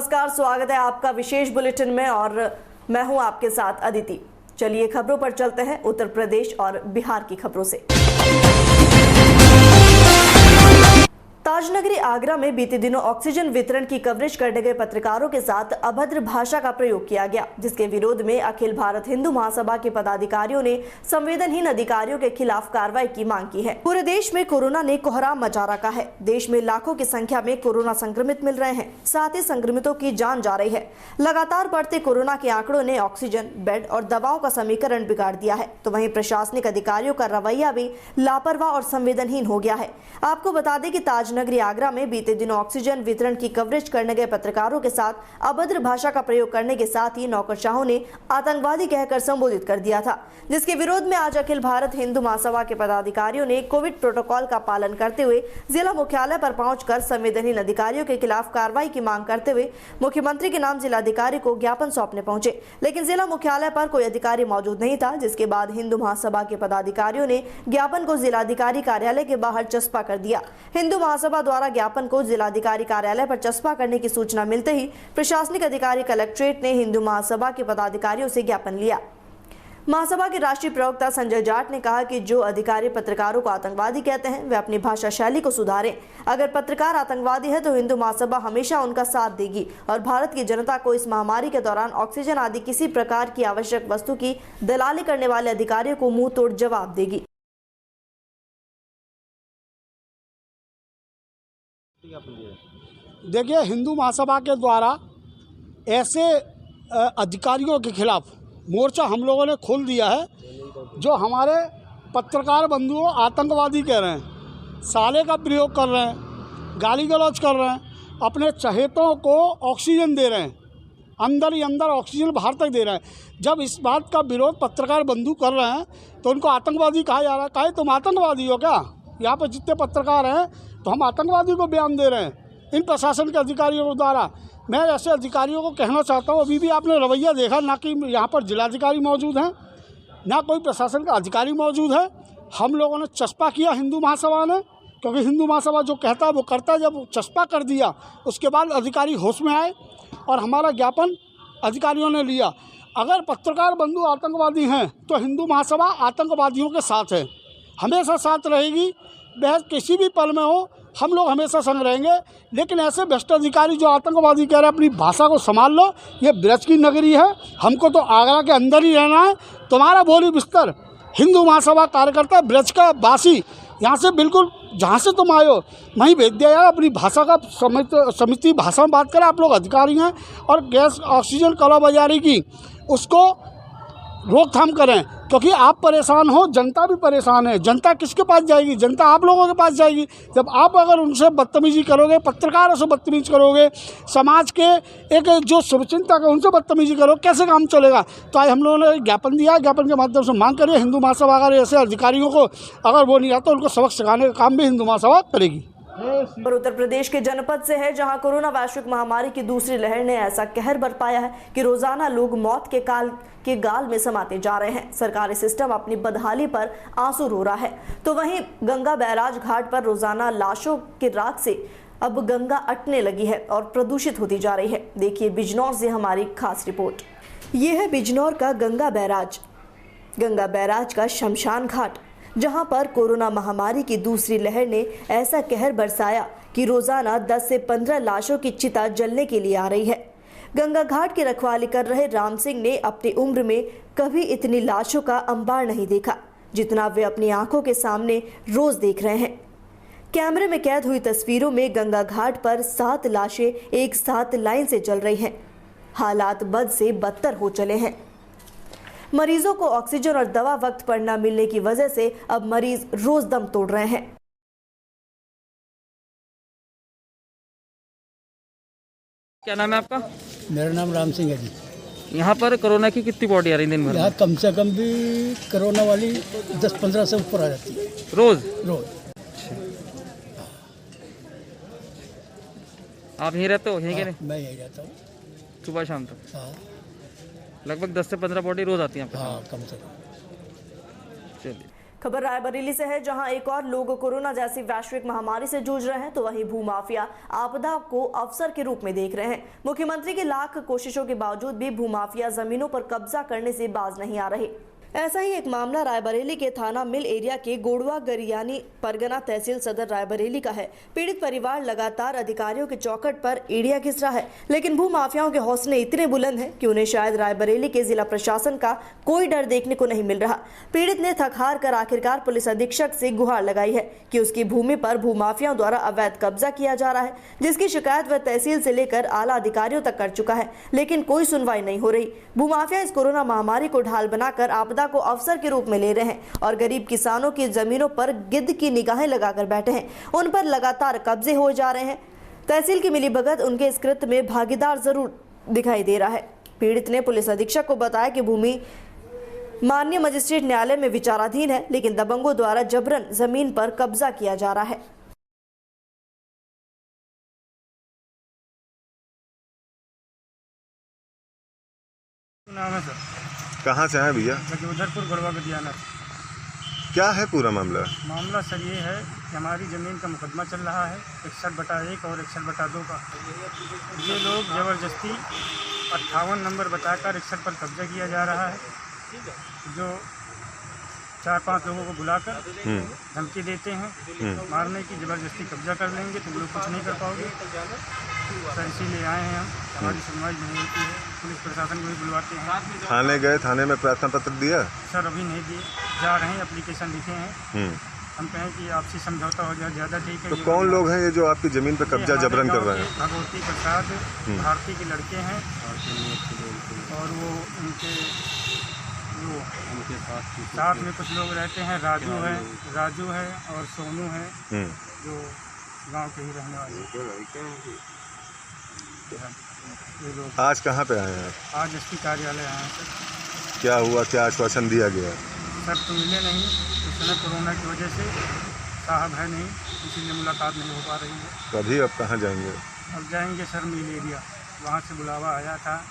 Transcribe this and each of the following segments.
नमस्कार, स्वागत है आपका विशेष बुलेटिन में और मैं हूं आपके साथ अदिति। चलिए खबरों पर चलते हैं उत्तर प्रदेश और बिहार की खबरों से। ताजनगरी आगरा में बीते दिनों ऑक्सीजन वितरण की कवरेज करने गए पत्रकारों के साथ अभद्र भाषा का प्रयोग किया गया, जिसके विरोध में अखिल भारत हिंदू महासभा के पदाधिकारियों ने संवेदनहीन अधिकारियों के खिलाफ कार्रवाई की मांग की है। पूरे देश में कोरोना ने कोहराम मचा रखा है। देश में लाखों की संख्या में कोरोना संक्रमित मिल रहे हैं, साथ ही संक्रमितों की जान जा रही है। लगातार बढ़ते कोरोना के आंकड़ों ने ऑक्सीजन, बेड और दवाओं का समीकरण बिगाड़ दिया है, तो वहीं प्रशासनिक अधिकारियों का रवैया भी लापरवाह और संवेदनहीन हो गया है। आपको बता दें कि ताजनगरी आगरा में बीते दिनों ऑक्सीजन वितरण की कवरेज करने गए पत्रकारों के साथ अभद्र भाषा का प्रयोग करने के साथ ही नौकरशाहों ने आतंकवादी कहकर संबोधित कर दिया था, जिसके विरोध में आज अखिल भारत हिंदू महासभा के पदाधिकारियों ने कोविड प्रोटोकॉल का पालन करते हुए जिला मुख्यालय पर पहुंचकर संवेदनहीन अधिकारियों के खिलाफ कार्रवाई की मांग करते हुए मुख्यमंत्री के नाम जिलाधिकारी को ज्ञापन सौंपने पहुंचे, लेकिन जिला मुख्यालय पर कोई अधिकारी मौजूद नहीं था, जिसके बाद हिंदू महासभा के पदाधिकारियों ने ज्ञापन को जिलाधिकारी कार्यालय के बाहर चस्पा कर दिया। हिंदू महासभा द्वारा ज्ञापन को जिलाधिकारी कार्यालय पर चस्पा करने की सूचना मिलते ही प्रशासनिक अधिकारी कलेक्ट्रेट ने हिंदू महासभा के पदाधिकारियों से ज्ञापन लिया। महासभा के राष्ट्रीय प्रवक्ता संजय जाट ने कहा कि जो अधिकारी पत्रकारों को आतंकवादी कहते हैं वे अपनी भाषा शैली को सुधारें। अगर पत्रकार आतंकवादी है तो हिंदू महासभा हमेशा उनका साथ देगी और भारत की जनता को इस महामारी के दौरान ऑक्सीजन आदि किसी प्रकार की आवश्यक वस्तु की दलाली करने वाले अधिकारियों को मुंह तोड़ जवाब देगी। देखिए, हिंदू महासभा के द्वारा ऐसे अधिकारियों के खिलाफ मोर्चा हम लोगों ने खोल दिया है जो हमारे पत्रकार बंधुओं आतंकवादी कह रहे हैं, साले का प्रयोग कर रहे हैं, गाली गलौज कर रहे हैं, अपने चहेतों को ऑक्सीजन दे रहे हैं, अंदर ही अंदर ऑक्सीजन बाहर तक दे रहे हैं। जब इस बात का विरोध पत्रकार बंधु कर रहे हैं तो उनको आतंकवादी कहा जा रहा है। कहे तुम आतंकवादी हो क्या? यहाँ पर जितने पत्रकार हैं तो हम आतंकवादी को बयान दे रहे हैं इन प्रशासन के अधिकारियों के द्वारा। मैं ऐसे अधिकारियों को कहना चाहता हूँ, अभी भी आपने रवैया देखा, ना कि यहाँ पर जिलाधिकारी मौजूद हैं, ना कोई प्रशासन का अधिकारी मौजूद है। हम लोगों ने चस्पा किया हिंदू महासभा ने, क्योंकि हिंदू महासभा जो कहता है वो करता है। जब चस्पा कर दिया उसके बाद अधिकारी होश में आए और हमारा ज्ञापन अधिकारियों ने लिया। अगर पत्रकार बंधु आतंकवादी हैं तो हिंदू महासभा आतंकवादियों के साथ है, हमेशा साथ रहेगी। बहस किसी भी पल में हो, हम लोग हमेशा संग रहेंगे। लेकिन ऐसे भ्रष्ट अधिकारी जो आतंकवादी कह रहे हैं अपनी भाषा को संभाल लो, ये ब्रज की नगरी है, हमको तो आगरा के अंदर ही रहना है। तुम्हारा बोली बिस्तर हिंदू महासभा कार्यकर्ता ब्रज का वासी, यहाँ से बिल्कुल जहाँ से तुम आए हो वहीं भेज दिया यार। अपनी भाषा का समिति भाषा में बात करें। आप लोग अधिकारी हैं और गैस ऑक्सीजन कालाबाजारी की उसको रोकथाम करें, क्योंकि आप परेशान हो, जनता भी परेशान है। जनता किसके पास जाएगी? जनता आप लोगों के पास जाएगी। जब आप अगर उनसे बदतमीजी करोगे, पत्रकारों से बदतमीजी करोगे, समाज के एक जो शुभचिंतक है उनसे बदतमीजी करो, कैसे काम चलेगा? तो आज हम लोगों ने ज्ञापन दिया, ज्ञापन के माध्यम से मांग करिए हिंदू महासभा अगर ऐसे अधिकारियों को अगर वो नहीं आता उनको सबक सिखाने का काम भी हिंदू महासभा करेगी। और उत्तर प्रदेश के जनपद से है, जहां कोरोना वैश्विक महामारी की दूसरी लहर ने ऐसा कहर बरपाया है कि रोजाना लोग मौत के गाल में समाते जा रहे हैं। सरकारी सिस्टम अपनी बदहाली पर आंसू रो रहा है, तो वहीं गंगा बैराज घाट पर रोजाना लाशों के राख से अब गंगा अटने लगी है और प्रदूषित होती जा रही है। देखिए बिजनौर से हमारी खास रिपोर्ट। ये है बिजनौर का गंगा बैराज का शमशान घाट, जहां पर कोरोना महामारी की दूसरी लहर ने ऐसा कहर बरसाया कि रोजाना 10 से 15 लाशों की चिता जलने के लिए आ रही है। गंगा घाट की रखवाली कर रहे राम सिंह ने अपनी उम्र में कभी इतनी लाशों का अंबार नहीं देखा जितना वे अपनी आंखों के सामने रोज देख रहे हैं। कैमरे में कैद हुई तस्वीरों में गंगा घाट पर 7 लाशें एक साथ लाइन से जल रही हैं। हालात बद से बदतर हो चले हैं। मरीजों को ऑक्सीजन और दवा वक्त पर न मिलने की वजह से अब मरीज रोज दम तोड़ रहे हैं। क्या नाम है आपका? मेरा नाम राम सिंह है जी। यहाँ पर कोरोना की कितनी बॉडी आ रही दिन भर? यहाँ कम से कम भी कोरोना वाली 10-15 से ऊपर आ जाती है रोज। आप यहीं रहते हो? यहीं के नहीं? मैं यही रहता हूँ सुबह शाम तक। हाँ, लगभग 10 से 15 बॉडी रोज आती है? हाँ, कम से कम। चलिए। खबर रायबरेली से है, जहां एक और लोग कोरोना जैसी वैश्विक महामारी से जूझ रहे हैं तो वहीं भूमाफिया आपदा को अवसर के रूप में देख रहे हैं। मुख्यमंत्री की लाख कोशिशों के बावजूद भी भूमाफिया जमीनों पर कब्जा करने से बाज नहीं आ रहे। ऐसा ही एक मामला रायबरेली के थाना मिल एरिया के गोड़वा गरियानी परगना तहसील सदर रायबरेली का है। पीड़ित परिवार लगातार अधिकारियों के चौखट पर एड़िया घिस रहा है, लेकिन भूमाफियाओं के हौसले इतने बुलंद हैं कि उन्हें शायद रायबरेली के जिला प्रशासन का कोई डर देखने को नहीं मिल रहा। पीड़ित ने थक हार कर आखिरकार पुलिस अधीक्षक से गुहार लगाई है कि उसकी भूमि पर भूमाफियाओं द्वारा अवैध कब्जा किया जा रहा है, जिसकी शिकायत वह तहसील से लेकर आला अधिकारियों तक कर चुका है, लेकिन कोई सुनवाई नहीं हो रही। भूमाफिया इस कोरोना महामारी को ढाल बनाकर आपदा को अवसर के रूप में ले रहे हैं और गरीब किसानों की जमीनों पर गिद्ध की निगाहें लगाकर बैठे हैं। उन पर लगातार कब्जे हो जा रहे हैं। तहसील की मिलीभगत उनके इस कृत्य में भागीदार जरूर दिखाई दे रहा है। पीड़ित ने पुलिस अधीक्षक को बताया कि भूमि माननीय मजिस्ट्रेट न्यायालय में विचाराधीन है, लेकिन दबंगों द्वारा जबरन जमीन पर कब्जा किया जा रहा है। नाम है सर। कहाँ से आए भैया? उधरपुर गोड़वा गदियाना। क्या है पूरा मामला? मामला सर ये है कि हमारी ज़मीन का मुकदमा चल रहा है 61/1 और 61/2 का। ये लोग ज़बरदस्ती 58 नंबर बताकर 61 पर कब्जा किया जा रहा है, जो 4-5 लोगों को बुलाकर धमकी देते हैं मारने की, ज़बरदस्ती कब्जा कर लेंगे, तुम लोग कुछ नहीं कर पाओगे सर। इसीलिए आए हैं हम, हमारी सुनवाई नहीं होती है, पुलिस प्रशासन को भी बुलवाते हैं। थाने गए, थाने में प्रार्थना पत्र दिया? सर अभी नहीं दिए, जा रहे हैं, एप्लीकेशन लिखे हैं। हम कहें कि आपसी समझौता हो जाए ज़्यादा ठीक है। तो कौन लोग हैं ये जो आपकी ज़मीन पर कब्जा जबरन कर रहे हैं? भगवती प्रसाद भारती के लड़के हैं और वो उनके साथ में कुछ लोग रहते हैं। राजू है और सोनू है, जो गांव के ही रहने वाले हैं। ये लोग आज कहाँ पे आए हैं आप? आज एसपी कार्यालय आए हैं सर। क्या हुआ, क्या आश्वासन दिया गया? सर तो मिले नहीं, इस समय कोरोना की वजह से साहब है नहीं, इसीलिए मुलाकात नहीं हो पा रही है। तो अभी अब कहाँ जाएंगे? अब जाएंगे सर मिल एरिया, वहाँ से बुलावा आया था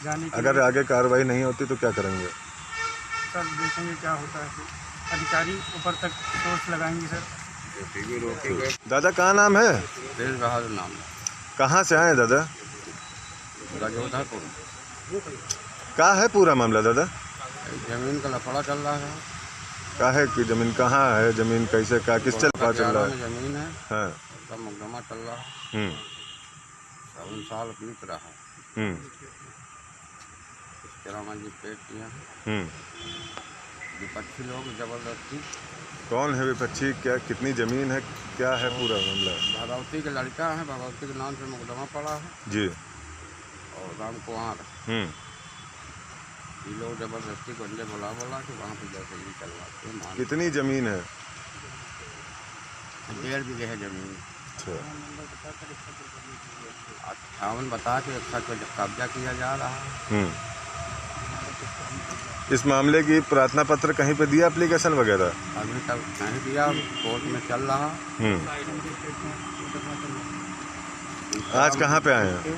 जाने के अगर आगे कार्रवाई नहीं होती तो क्या करेंगे? सर देखेंगे क्या होता है, अधिकारी ऊपर तक सोच लगाएंगे सर। दादा कहाँ नाम है? तेज बहादुर नाम। कहाँ से आए दादा? उधरपुर। क्या है पूरा मामला दादा? जमीन का लफड़ा चल रहा है। क्या है कि जमीन कहाँ है, जमीन कैसे, क्या किस चल पा चल रहा है? जमीन है, हाँ। सब मुकदमा चल रहा है। 7 साल बीत रहा है। पेट किया विपक्षी लोग जबरदस्ती। कौन है विपक्षी? क्या कितनी जमीन है, क्या है पूरा मामला? भगवती के लड़का है, भगवती के नाम से मुकदमा पड़ा है जी। और राम कुमार। ये लोग जबरदस्ती गंजे बोला कि वहाँ पे जैसे ही चलवाते हैं। कितनी जमीन है? 1.5 बीघे है जमीन। अच्छा। 58 बता के 61 पर कब्जा किया जा रहा है। इस मामले की प्रार्थना पत्र कहीं पे दिया, एप्लीकेशन वगैरह? अभी तक नहीं दिया, कोर्ट में चल रहा। आज कहाँ पे आए हैं?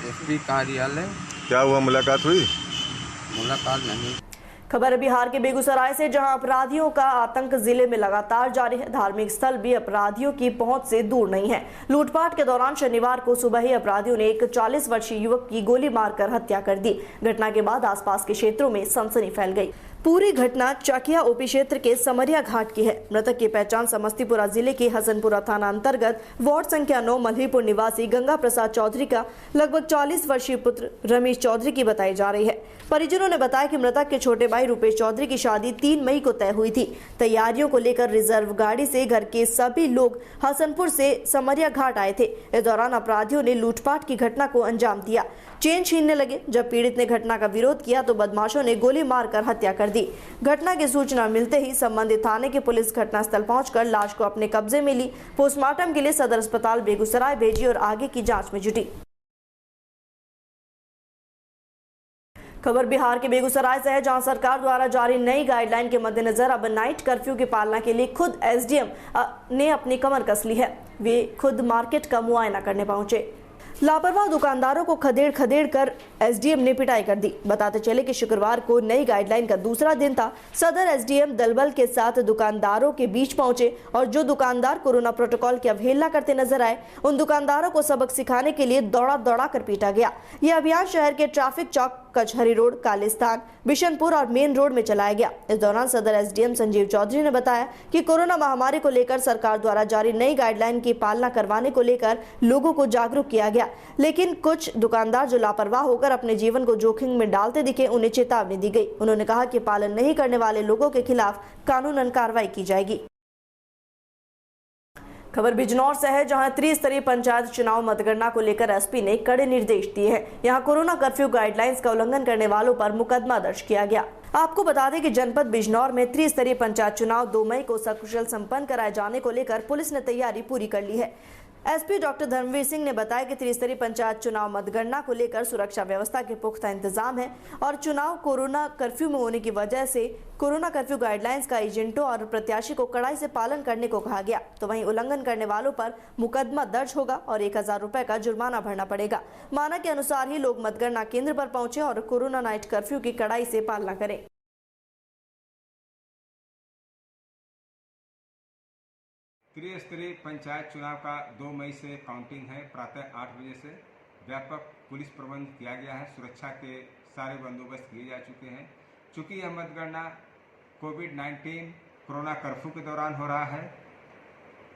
एसपी कार्यालय। क्या हुआ, मुलाकात हुई? मुलाकात नहीं। खबर बिहार के बेगूसराय से, जहां अपराधियों का आतंक जिले में लगातार जारी है। धार्मिक स्थल भी अपराधियों की पहुंच से दूर नहीं है। लूटपाट के दौरान शनिवार को सुबह ही अपराधियों ने एक 40 वर्षीय युवक की गोली मारकर हत्या कर दी। घटना के बाद आसपास के क्षेत्रों में सनसनी फैल गई। पूरी घटना चकिया ओपी क्षेत्र के समरिया घाट की है। मृतक की पहचान समस्तीपुरा जिले के हसनपुरा थाना अंतर्गत वार्ड संख्या 9 मल्हीपुर निवासी गंगा प्रसाद चौधरी का लगभग 40 वर्षीय पुत्र रमेश चौधरी की बताई जा रही है। परिजनों ने बताया कि मृतक के छोटे भाई रुपेश चौधरी की शादी 3 मई को तय हुई थी। तैयारियों को लेकर रिजर्व गाड़ी से घर के सभी लोग हसनपुर से समरिया घाट आए थे। इस दौरान अपराधियों ने लूटपाट की घटना को अंजाम दिया। चेन छीनने लगे। जब पीड़ित ने घटना का विरोध किया तो बदमाशों ने गोली मारकर हत्या कर दी। घटना की सूचना मिलते ही संबंधित थाने की पुलिस घटनास्थल पहुंचकर लाश को अपने कब्जे में ली। पोस्टमार्टम के लिए सदर अस्पताल बेगूसराय भेजी और आगे की जांच में जुटी। खबर बिहार के बेगूसराय से है, जहां सरकार द्वारा जारी नई गाइडलाइन के मद्देनजर अब नाइट कर्फ्यू की पालना के लिए खुद एसडीएम ने अपनी कमर कस ली है। वे खुद मार्केट का मुआयना करने पहुंचे। लापरवाह दुकानदारों को खदेड़ खदेड़ कर एसडीएम ने पिटाई कर दी। बताते चले कि शुक्रवार को नई गाइडलाइन का दूसरा दिन था। सदर एसडीएम दलबल के साथ दुकानदारों के बीच पहुंचे और जो दुकानदार कोरोना प्रोटोकॉल की अवहेलना करते नजर आए, उन दुकानदारों को सबक सिखाने के लिए दौड़ा दौड़ा कर पीटा गया। यह अभियान शहर के ट्रैफिक चौक, कचहरी रोड, कालिस्तान, बिशनपुर और मेन रोड में चलाया गया। इस दौरान सदर एसडीएम संजीव चौधरी ने बताया कि कोरोना महामारी को लेकर सरकार द्वारा जारी नई गाइडलाइन की पालना करवाने को लेकर लोगों को जागरूक किया गया, लेकिन कुछ दुकानदार जो लापरवाह होकर अपने जीवन को जोखिम में डालते दिखे, उन्हें चेतावनी दी गई। उन्होंने कहा कि पालन नहीं करने वाले लोगों के खिलाफ कानूनन कार्रवाई की जाएगी। खबर बिजनौर से है, जहां त्रिस्तरीय पंचायत चुनाव मतगणना को लेकर एसपी ने कड़े निर्देश दिए हैं। यहां कोरोना कर्फ्यू गाइडलाइंस का उल्लंघन करने वालों पर मुकदमा दर्ज किया गया। आपको बता दें कि जनपद बिजनौर में त्रिस्तरीय पंचायत चुनाव 2 मई को सकुशल संपन्न कराए जाने को लेकर पुलिस ने तैयारी पूरी कर ली है। एसपी डॉक्टर धर्मवीर सिंह ने बताया कि त्रिस्तरीय पंचायत चुनाव मतगणना को लेकर सुरक्षा व्यवस्था के पुख्ता इंतजाम है और चुनाव कोरोना कर्फ्यू में होने की वजह से कोरोना कर्फ्यू गाइडलाइंस का एजेंटों और प्रत्याशी को कड़ाई से पालन करने को कहा गया। तो वहीं उल्लंघन करने वालों पर मुकदमा दर्ज होगा और 1000 रुपए का जुर्माना भरना पड़ेगा। मानक के अनुसार ही लोग मतगणना केंद्र पर पहुंचे और कोरोना नाइट कर्फ्यू की कड़ाई से पालना करें। त्रिस्तरीय पंचायत चुनाव का 2 मई से काउंटिंग है। प्रातः 8 बजे से व्यापक पुलिस प्रबंध किया गया है। सुरक्षा के सारे बंदोबस्त किए जा चुके हैं। चूँकि यह मतगणना कोविड-19 कोरोना कर्फ्यू के दौरान हो रहा है,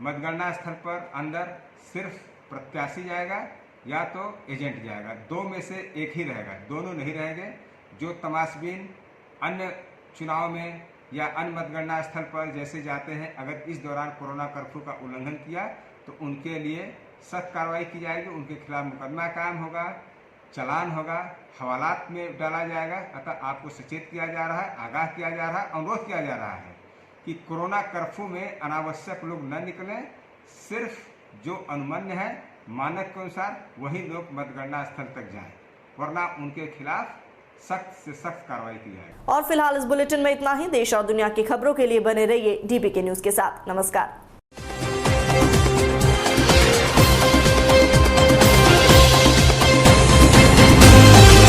मतगणना स्थल पर अंदर सिर्फ प्रत्याशी जाएगा या तो एजेंट जाएगा। 2 में से एक ही रहेगा, दोनों नहीं रहेंगे। जो तमाशबीन अन्य चुनाव में या अन्य मतगणना स्थल पर जैसे जाते हैं, अगर इस दौरान कोरोना कर्फ्यू का उल्लंघन किया तो उनके लिए सख्त कार्रवाई की जाएगी। उनके खिलाफ मुकदमा कायम होगा, चालान होगा, हवालात में डाला जाएगा। अतः आपको सचेत किया जा रहा है, आगाह किया जा रहा है, अनुरोध किया जा रहा है कि कोरोना कर्फ्यू में अनावश्यक लोग न निकलें। सिर्फ जो अनुमन्य है मानक के अनुसार वही लोग मतगणना स्थल तक जाएं, वरना उनके खिलाफ सख्त से सख्त कार्रवाई की जाएगी। और फिलहाल इस बुलेटिन में इतना ही। देश और दुनिया की खबरों के लिए बने रहिए डीबीके न्यूज के साथ। नमस्कार।